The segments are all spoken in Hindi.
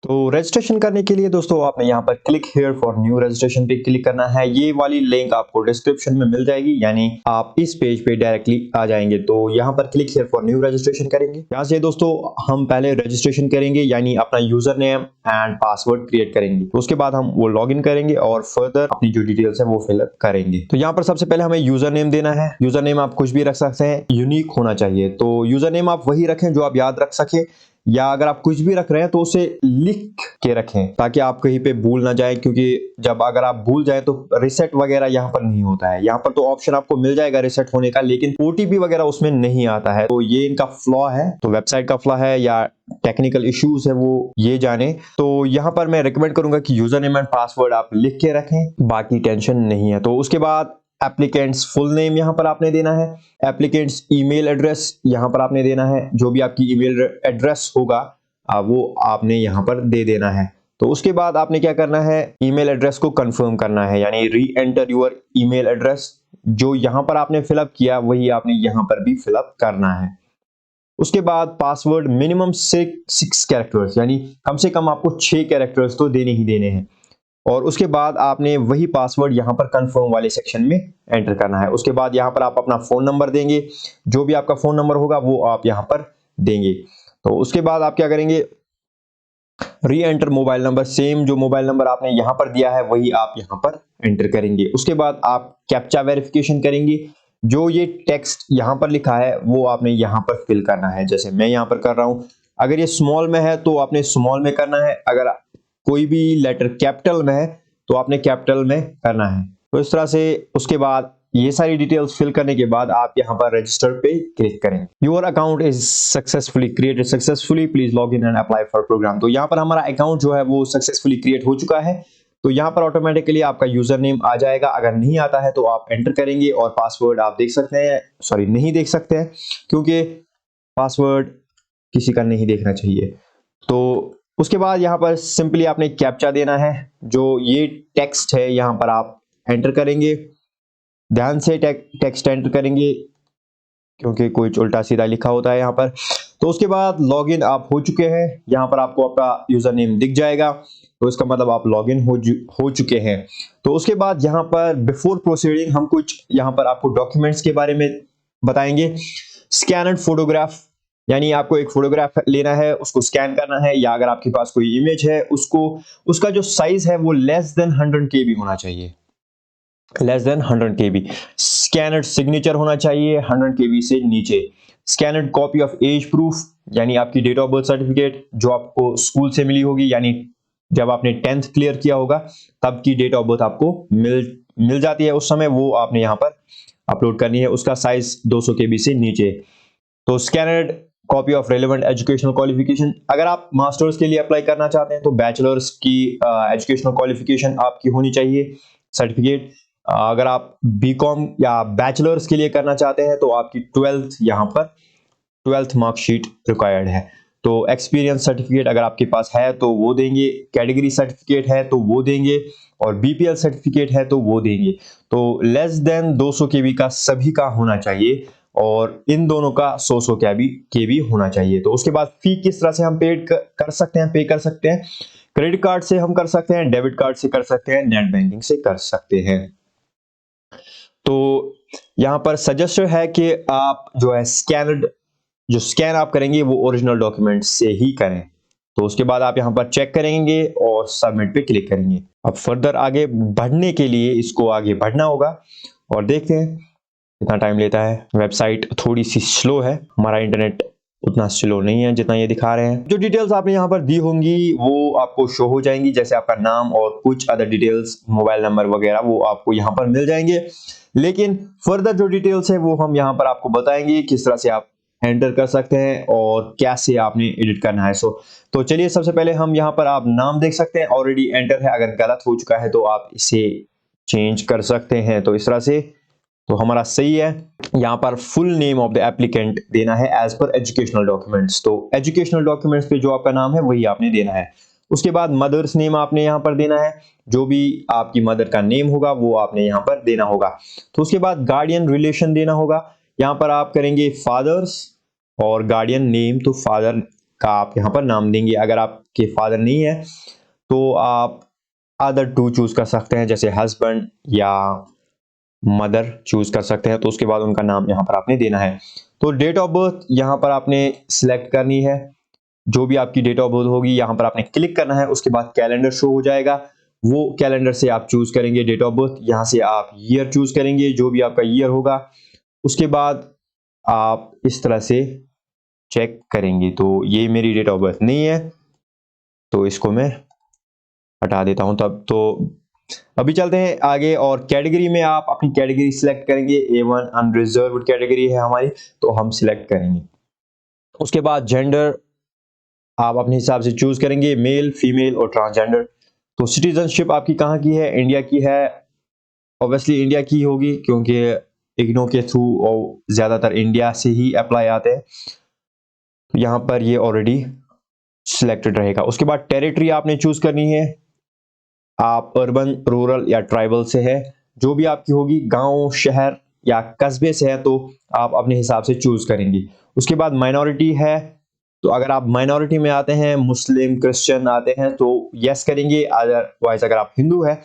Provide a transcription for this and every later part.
तो रजिस्ट्रेशन करने के लिए दोस्तों आपने यहाँ पर click here for new registration पे क्लिक करना है। ये वाली लिंक आपको डिस्क्रिप्शन में मिल जाएगी, यानी आप इस पेज पे डायरेक्टली आ जाएंगे। तो यहाँ पर click here for new registration करेंगे। यहाँ से दोस्तों हम पहले रजिस्ट्रेशन करेंगे, यानी अपना user name and password create करेंगे। तो उसके बाद हम वो लॉग इन करेंगे और फर्दर अपनी जो डिटेल्स है वो फिलअप करेंगे। तो यहाँ पर सबसे पहले हमें यूजर नेम देना है। यूजर नेम आप कुछ भी रख सकते हैं, यूनिक होना चाहिए। तो यूजर नेम आप वही रखें जो आप याद रख सके, या अगर आप कुछ भी रख रहे हैं तो उसे लिख के रखें ताकि आप कहीं पे भूल ना जाए, क्योंकि जब अगर आप भूल जाए तो रिसेट वगैरह यहाँ पर नहीं होता है। यहाँ पर तो ऑप्शन आपको मिल जाएगा रिसेट होने का, लेकिन ओटीपी वगैरह उसमें नहीं आता है। तो ये इनका फ्लॉ है, तो वेबसाइट का फ्लॉ है या टेक्निकल इश्यूज है वो ये जाने। तो यहाँ पर मैं रिकमेंड करूंगा कि यूजर नेम एंड पासवर्ड आप लिख के रखें, बाकी टेंशन नहीं है। तो उसके बाद एप्लीकेंट्स फुल नेम यहाँ पर आपने देना है। एप्लीकेंट्स ईमेल एड्रेस यहाँ पर आपने देना है। जो भी आपकी ईमेल एड्रेस होगा वो आपने यहाँ पर दे देना है। तो उसके बाद आपने क्या करना है, ईमेल एड्रेस को कंफर्म करना है, यानी री एंटर योर ईमेल एड्रेस। जो यहाँ पर आपने फिलअप किया वही आपने यहाँ पर भी फिलअप करना है। उसके बाद पासवर्ड मिनिमम 6 कैरेक्टर्स, यानी कम से कम आपको 6 कैरेक्टर्स तो देने ही देने हैं। और उसके बाद आपने वही पासवर्ड यहाँ पर कंफर्म वाले सेक्शन में एंटर करना है। उसके बाद यहाँ पर आप अपना फोन नंबर देंगे, जो भी आपका फोन नंबर होगा वो आप यहाँ पर देंगे। तो उसके बाद आप क्या करेंगे, री एंटर मोबाइल नंबर, सेम जो मोबाइल नंबर आपने यहाँ पर दिया है वही आप यहाँ पर एंटर करेंगे। उसके बाद आप कैप्चा वेरिफिकेशन करेंगे। जो ये टेक्स्ट यहाँ पर लिखा है वो आपने यहाँ पर फिल करना है, जैसे मैं यहाँ पर कर रहा हूँ। अगर ये स्मॉल में है तो आपने स्मॉल में करना है, अगर कोई भी लेटर कैपिटल में है तो आपने कैपिटल में करना है। तो इस तरह से उसके बाद ये सारी डिटेल्स फिल करने के बाद आप यहाँ पर रजिस्टर पे क्लिक करें। Your account is successfully created successfully, please log in and apply for program. तो यहाँ पर हमारा अकाउंट जो है वो सक्सेसफुली क्रिएट हो चुका है। तो यहाँ पर ऑटोमेटिकली आपका यूजर नेम आ जाएगा। अगर नहीं आता है तो आप एंटर करेंगे और पासवर्ड आप देख सकते हैं, सॉरी नहीं देख सकते हैं, क्योंकि पासवर्ड किसी का नहीं देखना चाहिए। तो उसके बाद यहाँ पर सिंपली आपने कैप्चा देना है। जो ये टेक्स्ट है यहाँ पर आप एंटर करेंगे, ध्यान से टेक्स्ट एंटर करेंगे क्योंकि कोई उल्टा सीधा लिखा होता है यहाँ पर। तो उसके बाद लॉगिन आप हो चुके हैं, यहाँ पर आपको आपका यूजर नेम दिख जाएगा, तो इसका मतलब आप लॉगिन हो चुके हैं। तो उसके बाद यहाँ पर बिफोर प्रोसीडिंग हम कुछ यहाँ पर आपको डॉक्यूमेंट्स के बारे में बताएंगे। स्कैनड फोटोग्राफ, यानी आपको एक फोटोग्राफ लेना है, उसको स्कैन करना है, या अगर आपके पास कोई इमेज है उसको, उसका जो साइज है वो लेस देन 100 KB होना चाहिए, लेस देन 100 KB। स्कैनड सिग्नेचर होना चाहिए 100 KB से नीचे। स्कैनड कॉपी ऑफ एज प्रूफ, यानी आपकी डेट ऑफ बर्थ सर्टिफिकेट जो आपको स्कूल से मिली होगी, यानी जब आपने 10th क्लियर किया होगा तब की डेट ऑफ बर्थ आपको मिल जाती है उस समय, वो आपने यहाँ पर अपलोड करनी है। उसका साइज 200 KB से नीचे। तो scanned copy of relevant educational qualification, अगर आप मास्टर्स के लिए अप्लाई करना चाहते हैं तो बैचलर्स की एजुकेशनल क्वालिफिकेशन आपकी होनी चाहिए सर्टिफिकेट। अगर आप बीकॉम या बैचलर्स के लिए करना चाहते हैं तो आपकी 12th यहाँ पर 12th मार्कशीट रिक्वायर्ड है। तो एक्सपीरियंस सर्टिफिकेट अगर आपके पास है तो वो देंगे, कैटेगरी सर्टिफिकेट है तो वो देंगे, और बीपीएल सर्टिफिकेट है तो वो देंगे। तो लेस देन 200 KB का सभी का होना चाहिए, और इन दोनों का 100 KB होना चाहिए। तो उसके बाद फी किस तरह से हम पे कर सकते हैं, क्रेडिट कार्ड से हम कर सकते हैं, डेबिट कार्ड से कर सकते हैं, नेट बैंकिंग से कर सकते हैं। तो यहाँ पर सजेस्ट है कि आप जो है जो स्कैन आप करेंगे वो ओरिजिनल डॉक्यूमेंट से ही करें। तो उसके बाद आप यहाँ पर चेक करेंगे और सबमिट पे क्लिक करेंगे। अब फर्दर आगे बढ़ने के लिए इसको आगे बढ़ना होगा, और देखते हैं कितना टाइम लेता है। वेबसाइट थोड़ी सी स्लो है, हमारा इंटरनेट उतना स्लो नहीं है जितना ये दिखा रहे हैं। जो डिटेल्स आपने यहाँ पर दी होंगी वो आपको शो हो जाएंगी, जैसे आपका नाम और कुछ अदर डिटेल्स, मोबाइल नंबर वगैरह, वो आपको यहाँ पर मिल जाएंगे। लेकिन फर्दर जो डिटेल्स है वो हम यहाँ पर आपको बताएंगे किस तरह से आप एंटर कर सकते हैं और कैसे आपने एडिट करना है। तो चलिए सबसे पहले हम यहाँ पर आप नाम देख सकते हैं, ऑलरेडी एंटर है, अगर गलत हो चुका है तो आप इसे चेंज कर सकते हैं। तो इस तरह से तो हमारा सही है। यहाँ पर full name of the applicant देना है एज पर एजुकेशनल डॉक्यूमेंट्स। तो एजुकेशनल डॉक्यूमेंट्स पे जो आपका नाम है वही आपने देना है। उसके बाद मदर्स नेम आपने यहाँ पर देना है, जो भी आपकी मदर का नेम होगा वो आपने यहाँ पर देना होगा। तो उसके बाद गार्डियन रिलेशन देना होगा। यहाँ पर आप करेंगे फादर्स और गार्डियन नेम, तो फादर का आप यहाँ पर नाम देंगे। अगर आपके फादर नहीं है तो आप अदर टू चूज कर सकते हैं, जैसे हस्बैंड या मदर चूज कर सकते हैं। तो उसके बाद उनका नाम यहाँ पर आपने देना है। तो डेट ऑफ बर्थ यहाँ पर आपने सिलेक्ट करनी है, जो भी आपकी डेट ऑफ बर्थ होगी यहाँ पर आपने क्लिक करना है। उसके बाद कैलेंडर शो हो जाएगा, वो कैलेंडर से आप चूज करेंगे डेट ऑफ बर्थ। यहाँ से आप ईयर चूज करेंगे, जो भी आपका ईयर होगा। उसके बाद आप इस तरह से चेक करेंगे। तो ये मेरी डेट ऑफ बर्थ नहीं है, तो इसको मैं हटा देता हूं। तब तो अभी चलते हैं आगे, और कैटेगरी में आप अपनी कैटेगरी सिलेक्ट करेंगे। A1 अनरिजर्व्ड कैटेगरी है हमारी, तो हम सिलेक्ट करेंगे। उसके बाद जेंडर आप अपने हिसाब से चूज करेंगे, मेल, फीमेल और ट्रांसजेंडर। तो सिटीजनशिप आपकी कहाँ की है? इंडिया की है। ऑब्वियसली इंडिया की होगी, क्योंकि इग्नो के थ्रू और ज्यादातर इंडिया से ही अप्लाई आते हैं। तो यहाँ पर ये ऑलरेडी सिलेक्टेड रहेगा। उसके बाद टेरिटरी आपने चूज करनी है, आप अर्बन, रूरल या ट्राइबल से है, जो भी आपकी होगी, गांव, शहर या कस्बे से है, तो आप अपने हिसाब से चूज करेंगे। उसके बाद माइनॉरिटी है, तो अगर आप माइनॉरिटी में आते हैं, मुस्लिम, क्रिश्चियन आते हैं, तो यस करेंगे। अदरवाइज अगर आप हिंदू है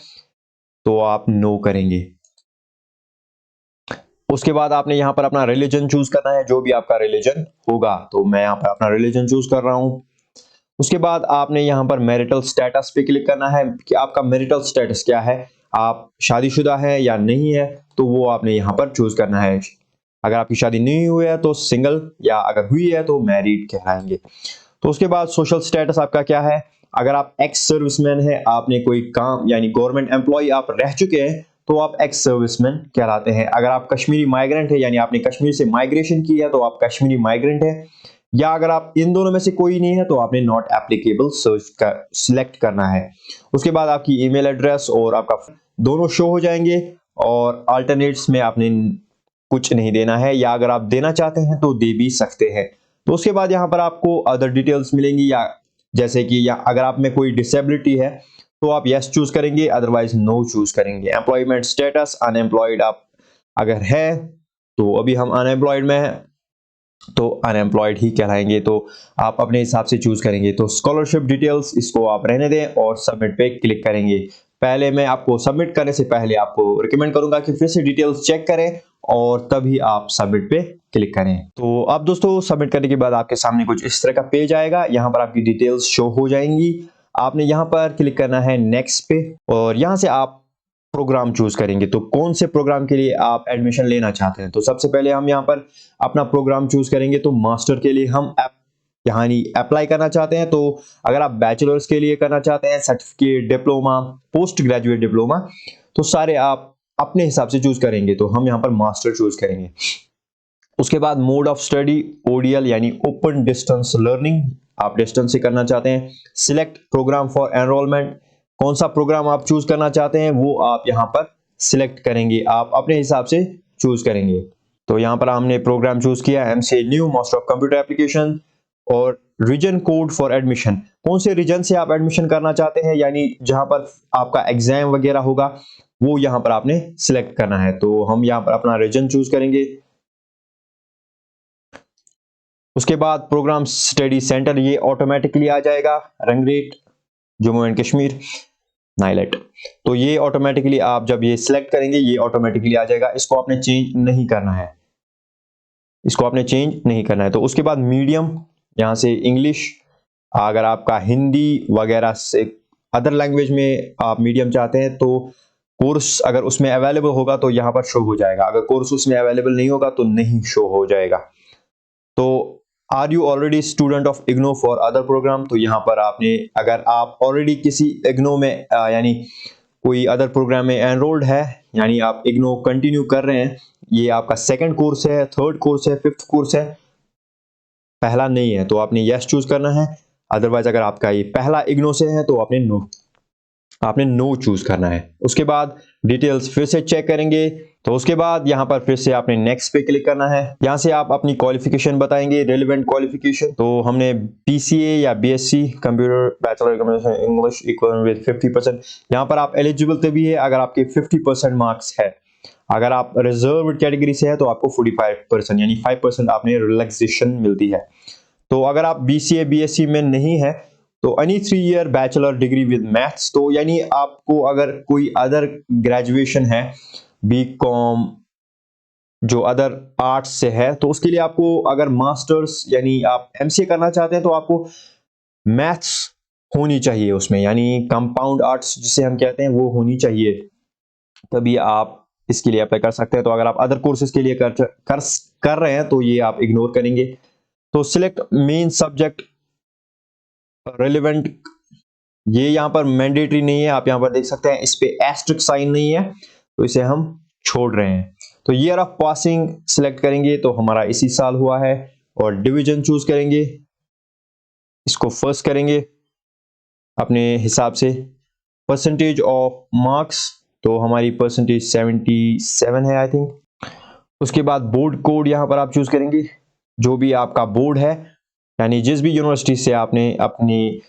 तो आप नो करेंगे। उसके बाद आपने यहाँ पर अपना रिलीजन चूज करना है, जो भी आपका रिलीजन होगा। तो मैं यहाँ पर अपना रिलीजन चूज कर रहा हूँ। उसके बाद आपने यहाँ पर मैरिटल स्टेटस पे क्लिक करना है कि आपका मैरिटल स्टेटस क्या है, आप शादीशुदा है या नहीं है, तो वो आपने यहाँ पर चूज करना है। अगर आपकी शादी नहीं हुई है तो सिंगल, या अगर हुई है तो मैरिड कहलाएंगे। तो उसके बाद सोशल स्टेटस आपका क्या है? अगर आप एक्स सर्विसमैन है, आपने कोई काम यानी गवर्नमेंट एम्प्लॉय आप रह चुके हैं, तो आप एक्स सर्विसमैन कहलाते हैं। अगर आप कश्मीरी माइग्रेंट है, यानी आपने कश्मीर से माइग्रेशन की है, तो आप कश्मीरी माइग्रेंट है। या अगर आप इन दोनों में से कोई नहीं है, तो आपने नॉट एप्लीकेबल सर्च का सिलेक्ट करना है। उसके बाद आपकी ईमेल एड्रेस और आपका दोनों शो हो जाएंगे, और अल्टरनेट्स में आपने कुछ नहीं देना है, या अगर आप देना चाहते हैं तो दे भी सकते हैं। तो उसके बाद यहाँ पर आपको अदर डिटेल्स मिलेंगी, या जैसे कि या अगर आप में कोई डिसेबिलिटी है तो आप यस चूज करेंगे, अदरवाइज नो चूज करेंगे। एम्प्लॉयमेंट स्टेटस, अनएम्प्लॉयड आप अगर है, तो अभी हम अनएम्प्लॉयड में है, तो अनएम्प्लॉयड ही कहलाएंगे। तो आप अपने हिसाब से चूज करेंगे। तो स्कॉलरशिप डिटेल्स इसको आप रहने दें और सबमिट पे क्लिक करेंगे। पहले मैं आपको सबमिट करने से पहले आपको रिकमेंड करूंगा कि फिर से डिटेल्स चेक करें और तभी आप सबमिट पे क्लिक करें। तो अब दोस्तों सबमिट करने के बाद आपके सामने कुछ इस तरह का पेज आएगा। यहाँ पर आपकी डिटेल्स शो हो जाएंगी। आपने यहाँ पर क्लिक करना है नेक्स्ट पे, और यहाँ से आप प्रोग्राम चूज करेंगे। तो कौन से प्रोग्राम के लिए आप एडमिशन लेना चाहते हैं? तो सबसे पहले हम यहाँ पर अपना प्रोग्राम चूज करेंगे। तो मास्टर के लिए हम यानी अप्लाई करना चाहते हैं। तो अगर आप बैचलर्स के लिए करना चाहते हैं, certificate, diploma, post graduate diploma, तो सारे आप अपने हिसाब से चूज करेंगे। तो हम यहाँ पर मास्टर चूज करेंगे। उसके बाद मोड ऑफ स्टडी ODL यानी ओपन डिस्टेंस लर्निंग, आप डिस्टेंस से करना चाहते हैं। सिलेक्ट प्रोग्राम फॉर एनरोलमेंट, कौन सा प्रोग्राम आप चूज करना चाहते हैं वो आप यहाँ पर सिलेक्ट करेंगे, आप अपने हिसाब से चूज करेंगे। तो यहाँ पर हमने प्रोग्राम चूज किया MCA new, master of computer application. और रीजन कोड फॉर एडमिशन, कौन से रीजन से आप एडमिशन करना चाहते हैं, यानी जहां पर आपका एग्जाम वगैरह होगा वो यहाँ पर आपने सिलेक्ट करना है। तो हम यहाँ पर अपना रीजन चूज करेंगे। उसके बाद प्रोग्राम स्टडी सेंटर, ये ऑटोमेटिकली आ जाएगा। रंगरेट, जम्मू एंड कश्मीर, नाइलेट। तो ये ऑटोमेटिकली आप जब ये सिलेक्ट करेंगे ये ऑटोमेटिकली आ जाएगा। इसको आपने चेंज नहीं करना है, इसको आपने चेंज नहीं करना है। तो उसके बाद मीडियम, यहाँ से इंग्लिश, अगर आपका हिंदी वगैरह से अदर लैंग्वेज में आप मीडियम चाहते हैं तो कोर्स अगर उसमें अवेलेबल होगा तो यहाँ पर शो हो जाएगा। अगर कोर्स उसमें अवेलेबल नहीं होगा तो नहीं शो हो जाएगा। तो are you already student of IGNOU for other program, तो यहाँ पर आपने अगर आप ऑलरेडी किसी इग्नो में यानी कोई अदर प्रोग्राम में एनरोल्ड है, यानी आप इग्नो कंटिन्यू कर रहे हैं, ये आपका सेकंड कोर्स है, थर्ड कोर्स है, फिफ्थ कोर्स है, पहला नहीं है, तो आपने यस चूज करना है। अदरवाइज अगर आपका ये पहला इग्नो से है तो आपने नो चूज करना है। उसके बाद डिटेल्स फिर से चेक करेंगे। तो उसके बाद यहाँ पर फिर से आपने नेक्स्ट पे क्लिक करना है। यहाँ से आप अपनी क्वालिफिकेशन बताएंगे, रेलेवेंट क्वालिफिकेशन। तो हमने BCA या BSc computer, bachelor communication English equal with 50%। यहाँ पर आप एलिजिबल तभी है अगर आपके 50% मार्क्स है। अगर आप रिजर्व कैटेगरी से है तो आपको 45% यानी 5% आपने रिलैक्सेशन मिलती है। तो अगर आप BCA BSc में नहीं है तो any 3 year bachelor degree with maths, तो यानी आपको अगर कोई अदर ग्रेजुएशन है BCom जो अदर आर्ट्स से है, तो उसके लिए आपको अगर मास्टर्स यानी आप MCA करना चाहते हैं तो आपको मैथ्स होनी चाहिए उसमें, यानी कंपाउंड आर्ट्स जिसे हम कहते हैं वो होनी चाहिए, तभी आप इसके लिए अप्लाई कर सकते हैं। तो अगर आप अदर कोर्सेज के लिए कर रहे हैं तो ये आप इग्नोर करेंगे। तो सिलेक्ट मेन सब्जेक्ट रिलेवेंट, ये यहाँ पर मैंडेटरी नहीं है, आप यहाँ पर देख सकते हैं इस पे एस्ट्रिक साइन नहीं है, तो इसे हम छोड़ रहे हैं। तो ईयर ऑफ पासिंग सिलेक्ट करेंगे तो हमारा इसी साल हुआ है, और डिवीजन चूज करेंगे, इसको फर्स्ट करेंगे अपने हिसाब से। परसेंटेज ऑफ मार्क्स, तो हमारी परसेंटेज 77 है आई थिंक। उसके बाद बोर्ड कोड यहाँ पर आप चूज करेंगे, जो भी आपका बोर्ड है, यानी जिस भी यूनिवर्सिटी से आपने अपनी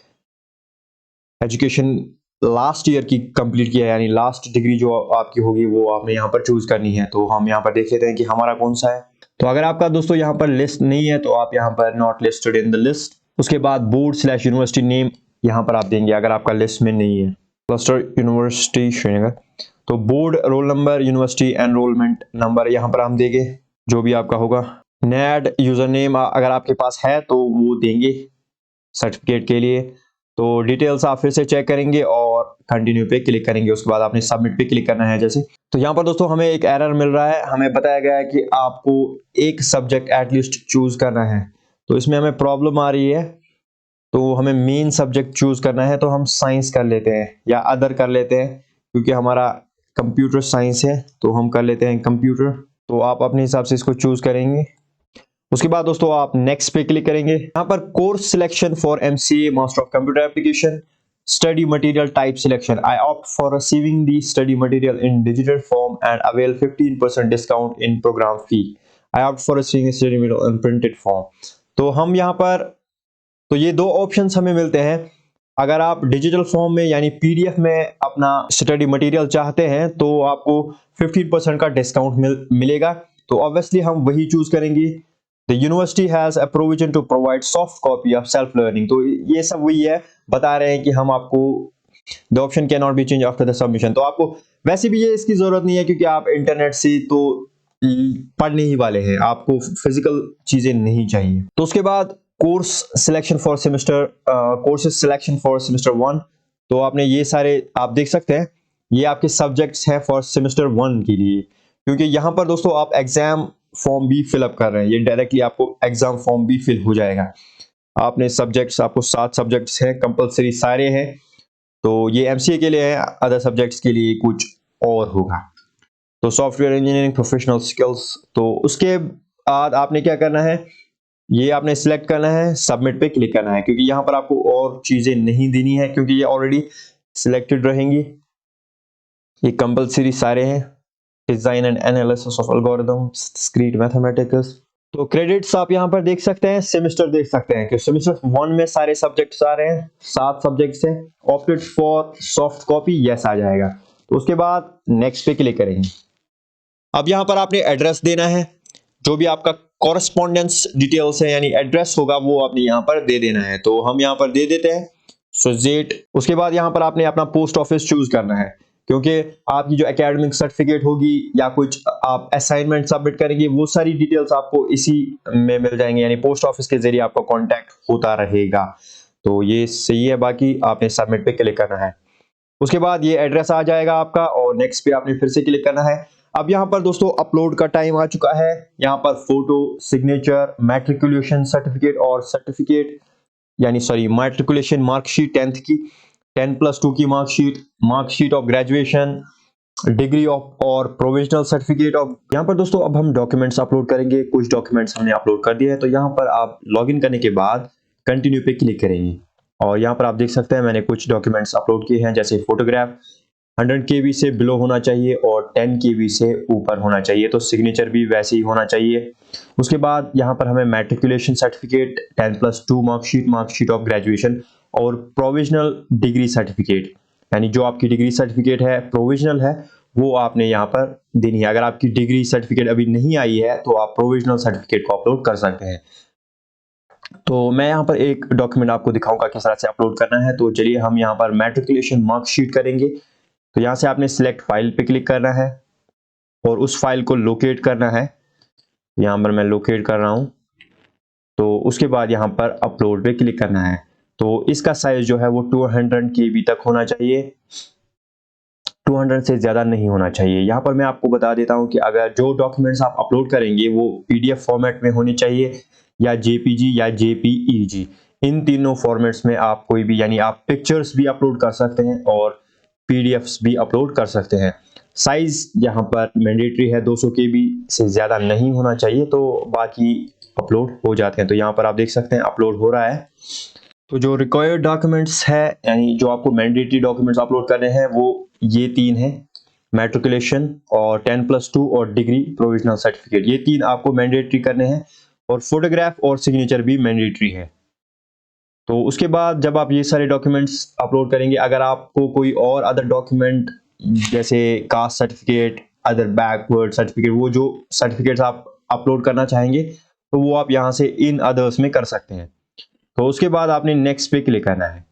एजुकेशन लास्ट ईयर की कंप्लीट किया है, यानी लास्ट डिग्री जो आपकी होगी वो आपने यहाँ पर चूज करनी है। तो हम यहाँ पर देख लेते हैं कि हमारा कौन सा है। तो अगर आपका दोस्तों यहाँ पर लिस्ट नहीं है तो आप यहाँ पर not listed in the list. उसके बाद बोर्ड / यूनिवर्सिटी नेम यहाँ पर आप देंगे अगर आपका लिस्ट में नहीं है। क्लस्टर यूनिवर्सिटी श्रीनगर, तो board roll number university enrolment number यहाँ पर हम देंगे जो भी आपका होगा। नेड यूजर नेम अगर आपके पास है तो वो देंगे सर्टिफिकेट के लिए। तो डिटेल्स आप फिर से चेक करेंगे और कंटिन्यू पे क्लिक करेंगे, उसके बाद आपने सबमिट पे क्लिक करना है जैसे। तो यहाँ पर दोस्तों हमें एक एरर मिल रहा है, हमें बताया गया है कि आपको एक सब्जेक्ट एटलीस्ट चूज करना है, तो इसमें हमें प्रॉब्लम आ रही है। तो हमें मेन सब्जेक्ट चूज करना है, तो हम साइंस कर लेते हैं या अदर कर लेते हैं, क्योंकि हमारा कंप्यूटर साइंस है तो हम कर लेते हैं कंप्यूटर। तो आप अपने हिसाब से इसको चूज करेंगे। उसके बाद दोस्तों आप नेक्स्ट पे क्लिक करेंगे। यहाँ पर course selection for MCA master of computer application, study material type selection, I opt for receiving the study material in digital form and avail 15% discount in program fee, I opt for receiving study material in printed form. तो हम यहाँ पर, तो ये दो ऑप्शंस हमें मिलते हैं। अगर आप डिजिटल फॉर्म में यानी PDF में अपना स्टडी मटेरियल चाहते हैं तो आपको 15% का डिस्काउंट मिलेगा, तो ऑब्वियसली हम वही चूज करेंगे। The university has a provision to provide soft copy of self learning, तो ये सब वही है, बता रहे हैं कि हम आपको the option cannot be changed after the submission। तो आपको वैसे भी ये इसकी जरूरत नहीं है, क्योंकि आप इंटरनेट से तो पढ़ने ही वाले हैं, आपको फिजिकल चीजें नहीं चाहिए। तो उसके बाद course selection for semester, courses selection for semester 1, तो आपने ये सारे आप देख सकते हैं, ये आपके सब्जेक्ट्स हैं फॉर सेमेस्टर 1 के लिए, क्योंकि यहाँ पर दोस्तों आप एग्जाम फॉर्म भी फिलअप कर रहे हैं, ये डायरेक्टली आपको एग्जाम फॉर्म भी फिल हो जाएगा। आपने सब्जेक्ट्स, आपको 7 सब्जेक्ट्स हैं कंपलसरी सारे हैं, तो ये MCA के लिए है, अदर सब्जेक्ट्स के लिए कुछ और होगा। तो सॉफ्टवेयर इंजीनियरिंग प्रोफेशनल स्किल्स, तो उसके बाद आपने क्या करना है, ये आपने सिलेक्ट करना है, सबमिट पे क्लिक करना है, क्योंकि यहाँ पर आपको और चीजें नहीं देनी है, क्योंकि ये ऑलरेडी सिलेक्टेड रहेंगी, ये कंपलसरी सारे हैं। Design and analysis of algorithm, discrete mathematics. तो क्रेडिट्स आप यहाँ पर देख सकते हैं, सेमेस्टर देख सकते हैं कि सेमेस्टर 1 में सारे सब्जेक्ट्स आ रहे हैं, 7 सब्जेक्ट्स हैं। Opted for soft copy, yes आ जाएगा। तो उसके बाद नेक्स्ट पे क्लिक करेंगे। अब यहाँ पर आपने एड्रेस देना है, जो भी आपका कॉरेस्पॉन्डेंस डिटेल्स है यानी एड्रेस होगा वो आपने यहाँ पर दे देना है, तो हम यहाँ पर दे देते हैं सुजेट। उसके बाद यहाँ पर आपने अपना पोस्ट ऑफिस चूज करना है, क्योंकि आपकी जो एकेडमिक सर्टिफिकेट होगी या कुछ आप असाइनमेंट सबमिट करेंगे, वो सारी डिटेल्स आपको इसी में मिल जाएंगे, यानी पोस्ट ऑफिस के जरिए आपका कांटेक्ट होता रहेगा। तो ये सही है, बाकी आपने सबमिट पे क्लिक करना है। उसके बाद ये एड्रेस आ जाएगा आपका, और नेक्स्ट पे आपने फिर से क्लिक करना है। अब यहाँ पर दोस्तों अपलोड का टाइम आ चुका है। यहाँ पर फोटो, सिग्नेचर, मैट्रिकुलेशन सर्टिफिकेट और सर्टिफिकेट यानी सॉरी मैट्रिकुलेशन मार्कशीट 10th की, 10+2 की marksheet of graduation, degree of और प्रोविजनल सर्टिफिकेट ऑफ। यहाँ पर दोस्तों अब हम डॉक्यूमेंट्स अपलोड करेंगे, कुछ डॉक्यूमेंट्स हमने अपलोड कर दिए हैं। तो यहाँ पर आप लॉगिन करने के बाद कंटिन्यू पे क्लिक करेंगे, और यहाँ पर आप देख सकते हैं मैंने कुछ डॉक्यूमेंट्स अपलोड किए हैं, जैसे फोटोग्राफ 100 KB से बिलो होना चाहिए और 10 KB से ऊपर होना चाहिए, तो सिग्नेचर भी वैसे ही होना चाहिए। उसके बाद यहाँ पर हमें matriculation certificate, 10+2 marksheet of graduation और प्रोविजनल डिग्री सर्टिफिकेट, यानी जो आपकी डिग्री सर्टिफिकेट है प्रोविजनल है वो आपने यहाँ पर देनी है। अगर आपकी डिग्री सर्टिफिकेट अभी नहीं आई है तो आप प्रोविजनल सर्टिफिकेट को अपलोड कर सकते हैं। तो मैं यहाँ पर एक डॉक्यूमेंट आपको दिखाऊंगा किस तरह से अपलोड करना है। तो चलिए हम यहाँ पर मैट्रिकुलेशन मार्कशीट करेंगे। तो यहाँ से आपने सिलेक्ट फाइल पे क्लिक करना है और उस फाइल को लोकेट करना है। यहाँ पर मैं लोकेट कर रहा हूँ। तो उसके बाद यहाँ पर अपलोड पे क्लिक करना है। तो इसका साइज जो है वो 200 KB तक होना चाहिए, 200 से ज़्यादा नहीं होना चाहिए। यहाँ पर मैं आपको बता देता हूँ कि अगर जो डॉक्यूमेंट्स आप अपलोड करेंगे वो PDF फॉर्मेट में होने चाहिए या JPG या JPEG, इन तीनों फॉर्मेट्स में आप कोई भी, यानी आप पिक्चर्स भी अपलोड कर सकते हैं और PDFs भी अपलोड कर सकते हैं। साइज यहाँ पर मैंडेटरी है, 200 KB से ज़्यादा नहीं होना चाहिए, तो बाकी अपलोड हो जाते हैं। तो यहाँ पर आप देख सकते हैं अपलोड हो रहा है। तो जो रिक्वायर्ड डॉक्यूमेंट्स है, यानी जो आपको मैंडेटरी डॉक्यूमेंट्स अपलोड करने हैं, वो ये 3 हैं, मैट्रिकुलेशन और 10+2 और डिग्री प्रोविजनल सर्टिफिकेट, ये 3 आपको मैंडेटरी करने हैं और फोटोग्राफ और सिग्नेचर भी मैंडेटरी है। तो उसके बाद जब आप ये सारे डॉक्यूमेंट्स अपलोड करेंगे, अगर आपको कोई और अदर डॉक्यूमेंट जैसे caste certificate, other backward certificate, वो जो सर्टिफिकेट्स आप अपलोड करना चाहेंगे तो वो आप यहाँ से इन अदर्स में कर सकते हैं। तो उसके बाद आपने नेक्स्ट पे क्लिक करना है।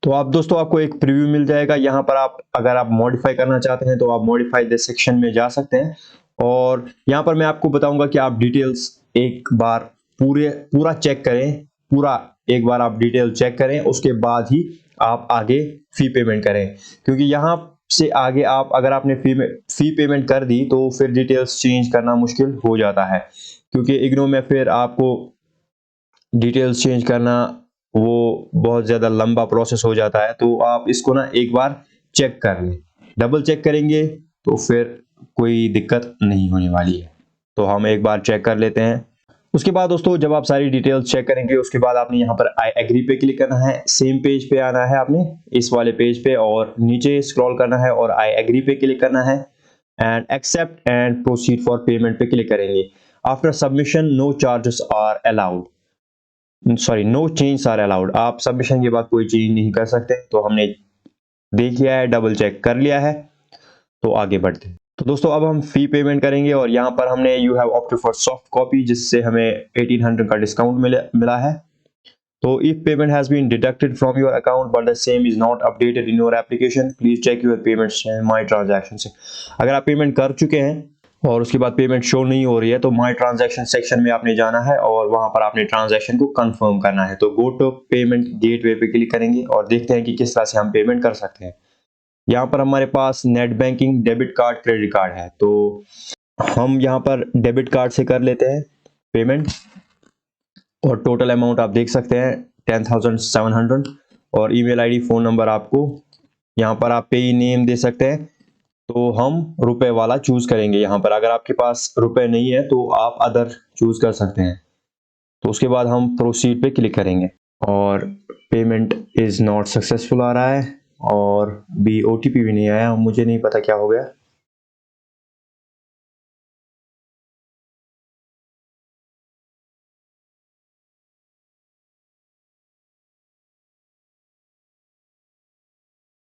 तो आप दोस्तों आपको एक प्रीव्यू मिल जाएगा। यहाँ पर आप अगर आप मॉडिफाई करना चाहते हैं तो आप मॉडिफाई दिस सेक्शन में जा सकते हैं और यहाँ पर मैं आपको बताऊंगा कि आप डिटेल्स एक बार पूरा चेक करें, पूरा एक बार आप डिटेल चेक करें, उसके बाद ही आप आगे फी पेमेंट करें, क्योंकि यहाँ से आगे आप अगर आपने फी पेमेंट कर दी तो फिर डिटेल्स चेंज करना मुश्किल हो जाता है, क्योंकि इग्नो में फिर आपको डिटेल्स चेंज करना वो बहुत ज़्यादा लंबा प्रोसेस हो जाता है। तो आप इसको ना एक बार चेक कर लें, डबल चेक करेंगे तो फिर कोई दिक्कत नहीं होने वाली है। तो हम एक बार चेक कर लेते हैं। उसके बाद दोस्तों जब आप सारी डिटेल्स चेक करेंगे उसके बाद आपने यहाँ पर आई एग्री पे क्लिक करना है। सेम पेज पे आना है आपने, इस वाले पेज पे, और नीचे स्क्रॉल करना है और आई एग्री पे क्लिक करना है and accept and proceed for payment पे क्लिक करेंगे। After submission no charges are allowed, sorry no change are allowed, आप सबमिशन के बाद कोई चेंज नहीं कर सकते। तो हमने देख लिया है, डबल चेक कर लिया है, तो आगे बढ़ते हैं। तो दोस्तों अब हम फी पेमेंट करेंगे और यहाँ पर हमने you have opted for soft copy, जिससे हमें 1800 का डिस्काउंट मिला है। तो if payment has been deducted from your account but the same is not updated in your application, please check your payments and my transaction से। अगर आप पेमेंट कर चुके हैं और उसके बाद पेमेंट शो नहीं हो रही है तो माय ट्रांजैक्शन सेक्शन में आपने जाना है और वहां पर आपने ट्रांजैक्शन को कंफर्म करना है। तो गो टू पेमेंट गेटवे पे क्लिक करेंगे और देखते हैं कि किस तरह से हम पेमेंट कर सकते हैं। यहाँ पर हमारे पास net banking, debit card, credit card है, तो हम यहाँ पर डेबिट कार्ड से कर लेते हैं पेमेंट और टोटल अमाउंट आप देख सकते हैं 10,700 और ईमेल आईडी, फोन नंबर आपको यहाँ पर आप पे नेम दे सकते हैं। तो हम रुपए वाला चूज करेंगे यहाँ पर, अगर आपके पास रुपए नहीं है तो आप अदर चूज कर सकते हैं। तो उसके बाद हम प्रोसीड पे क्लिक करेंगे और पेमेंट इज नॉट सक्सेसफुल आ रहा है और भी OTP भी नहीं आया, मुझे नहीं पता क्या हो गया।